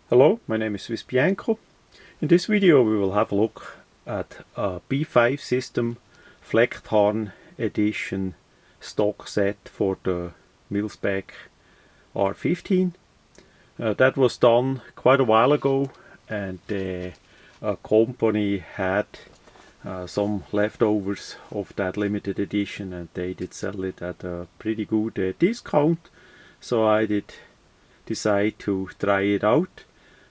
Hello, my name is Swiss Bianco. In this video we will have a look at a B5 system flecktarn edition stock set for the mil-spec R15. That was done quite a while ago, and a company had some leftovers of that limited edition, and they did sell it at a pretty good discount, so I did decide to try it out.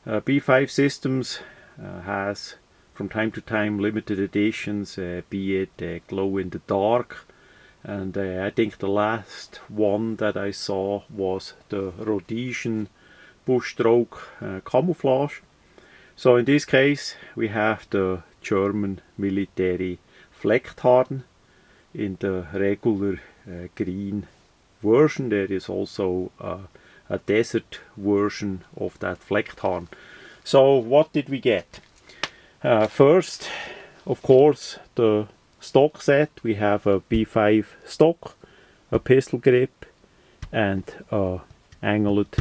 B5 Systems has from time to time limited editions, be it glow in the dark, and I think the last one that I saw was the Rhodesian bush stroke camouflage. So in this case we have the German military flecktarn in the regular green version. There is also a desert version of that flecktarn. So what did we get? First, of course, the stock set. We have a B5 stock, a pistol grip, and a angled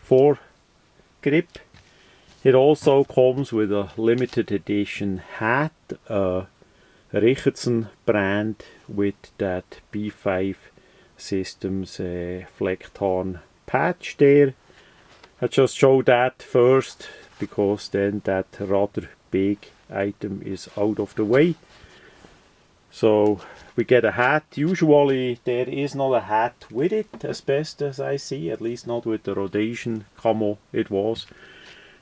foregrip. It also comes with a limited edition hat, a Richardson brand with that B5 Systems flecktarn patch there. I just show that first because then that rather big item is out of the way. So we get a hat. Usually there is not a hat with it, as best as I see, at least not with the Rhodesian camo it was.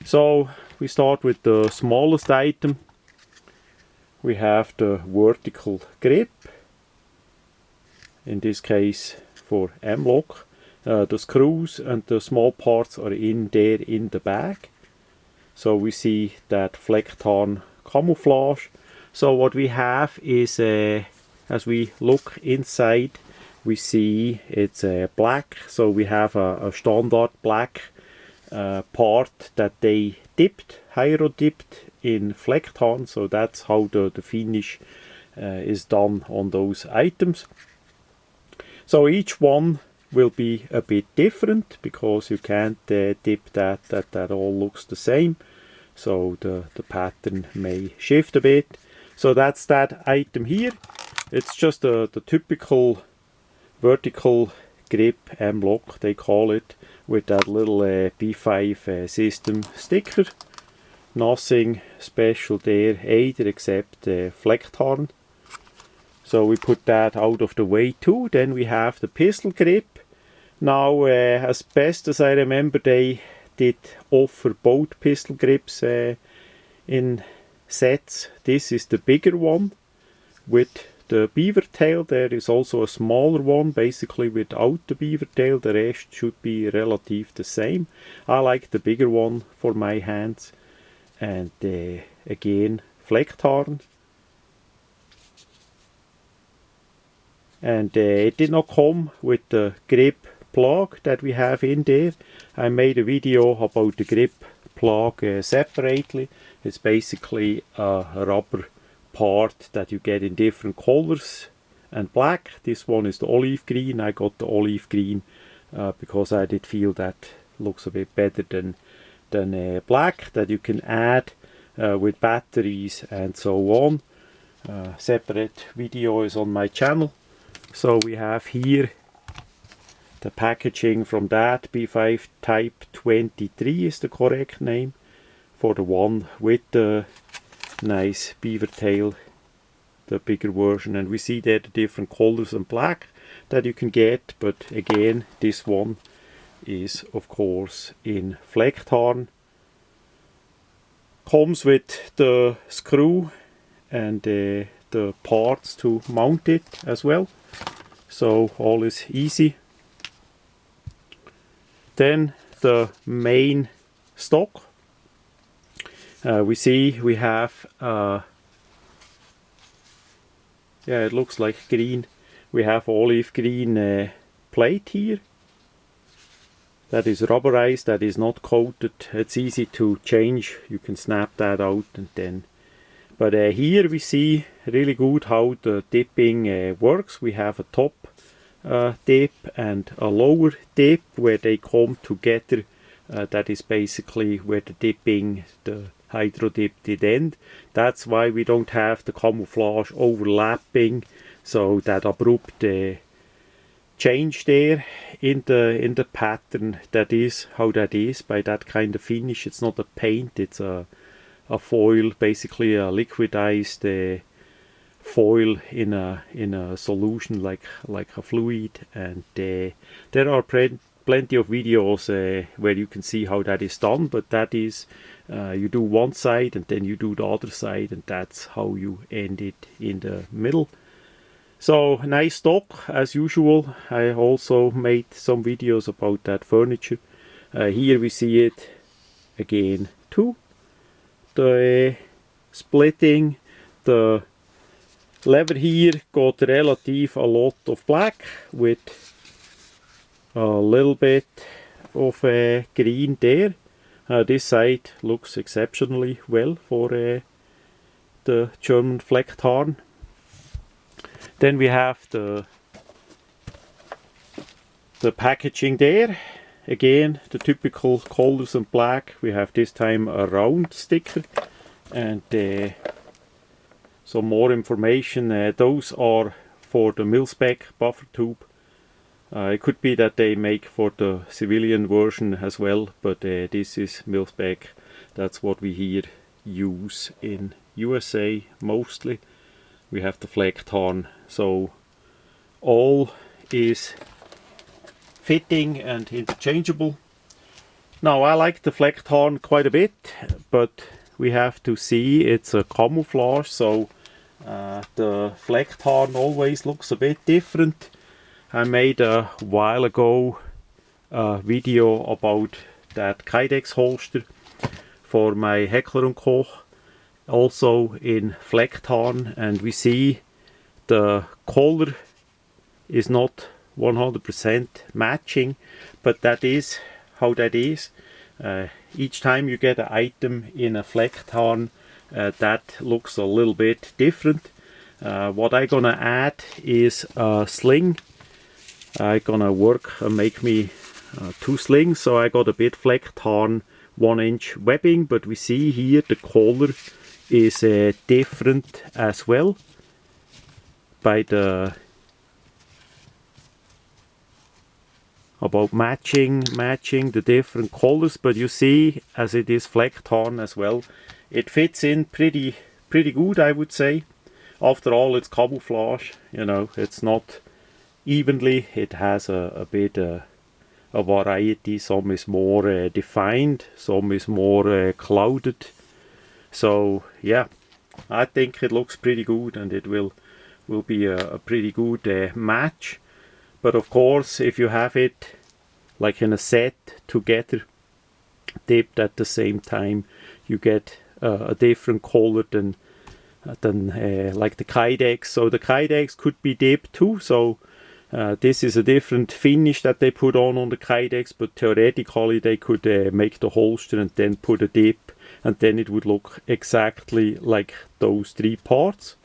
So we start with the smallest item. We have the vertical grip, in this case for M-lock. The screws and the small parts are in there in the bag. So we see that flecktarn camouflage. So what we have is, as we look inside, we see it's black. So we have a standard black part that they hydro dipped in flecktarn. So that's how the finish is done on those items. So each one will be a bit different because you can't dip that all looks the same. So the pattern may shift a bit. So that's that item here. It's just the typical vertical grip M-lock, they call it, with that little B5 system sticker. Nothing special there either except flecktarn. So we put that out of the way too. Then we have the pistol grip. Now, as best as I remember, they did offer both pistol grips in sets. This is the bigger one with the beaver tail. There is also a smaller one, basically without the beaver tail. The rest should be relative the same. I like the bigger one for my hands. And again, flecktarn. And it did not come with the grip plug that we have in there. I made a video about the grip plug separately. It's basically a rubber part that you get in different colors and black. This one is the olive green. I got the olive green because I did feel that looks a bit better than black, that you can add with batteries and so on. Separate video is on my channel. So we have here the packaging from that. B5 Type 23 is the correct name for the one with the nice beaver tail, the bigger version. And we see there the different colors and black that you can get. But again, this one is of course in flecktarn. Comes with the screw and the parts to mount it as well. So all is easy. Then the main stock. We see we have, yeah, it looks like green. We have olive green plate here. That is rubberized, that is not coated. It's easy to change. You can snap that out and then. But here we see really good how the dipping works. We have a top dip and a lower dip where they come together that is basically where the hydro dip did end. That's why we don't have the camouflage overlapping, so that abrupt change there in the pattern. That is how that is by that kind of finish. It's not a paint, it's a foil, basically a liquidized foil in a solution like a fluid. And there are plenty of videos where you can see how that is done, but that is you do one side and then you do the other side, and that's how you end it in the middle. So nice stock as usual. I also made some videos about that furniture. Here we see it again too. The splitting, the lever here got relative a lot of black with a little bit of green there. This side looks exceptionally well for the German flecktarn. Then we have the packaging there. Again, the typical colors and black. We have this time a round sticker and some more information. Those are for the mil-spec buffer tube. It could be that they make for the civilian version as well, but this is mil-spec. That's what we here use in USA mostly. We have the flecktarn, so all is fitting and interchangeable. Now I like the flecktarn quite a bit, but we have to see it's a camouflage, so the flecktarn always looks a bit different. I made a while ago a video about that Kydex holster for my Heckler & Koch, also in flecktarn, and we see the color is not 100% matching, but that is how that is. Each time you get an item in a flecktarn, that looks a little bit different. What I'm gonna add is a sling. I'm gonna work and make me 2 slings, so I got a bit flecktarn 1-inch webbing, but we see here the color is different as well by the about matching the different colors. But you see, as it is flecktarn as well, it fits in pretty good, I would say. After all, it's camouflage, you know, it's not evenly, it has a bit a variety. Some is more defined, some is more clouded. So yeah, I think it looks pretty good, and it will be a pretty good match. But of course, if you have it like in a set together, dipped at the same time, you get a different color than like the Kydex. So the Kydex could be dipped too. So this is a different finish that they put on the Kydex, but theoretically they could make the holster and then put a dip, and then it would look exactly like those 3 parts.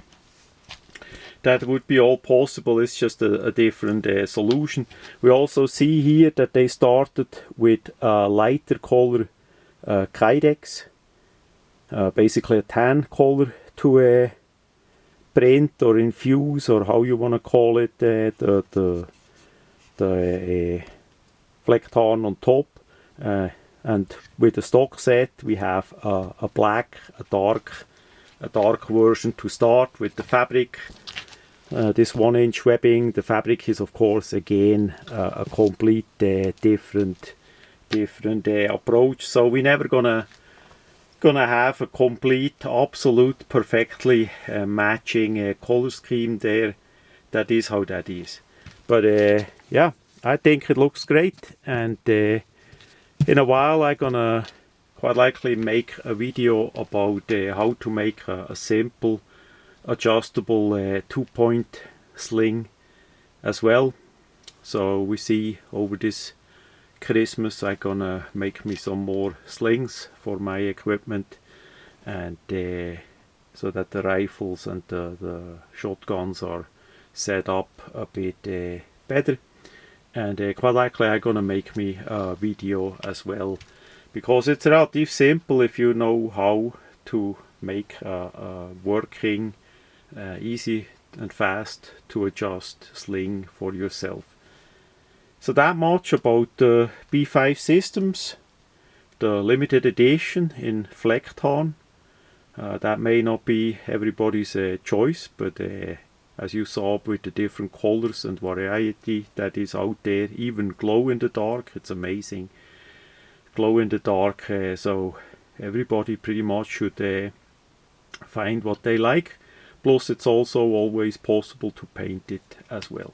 That would be all possible. It's just a different solution. We also see here that they started with a lighter color Kydex, basically a tan color to print or infuse, or how you want to call it, the flecktarn on top. And with the stock set we have a black, a dark version to start with the fabric. This 1-inch webbing. The fabric is of course again a complete different approach. So we're never gonna have a complete, absolute, perfectly matching color scheme there. That is how that is. But yeah, I think it looks great, and in a while I'm gonna quite likely make a video about how to make a simple adjustable 2-point sling as well. So we see over this Christmas I'm gonna make me some more slings for my equipment, and so that the rifles and the shotguns are set up a bit better. And quite likely I'm gonna make me a video as well because it's relatively simple if you know how to make a working, easy and fast to adjust sling for yourself. So that much about the B5 systems, the limited edition in flecktarn. That may not be everybody's choice, but as you saw with the different colors and variety that is out there, even glow in the dark, it's amazing. Glow in the dark, so everybody pretty much should find what they like. Plus it's also always possible to paint it as well.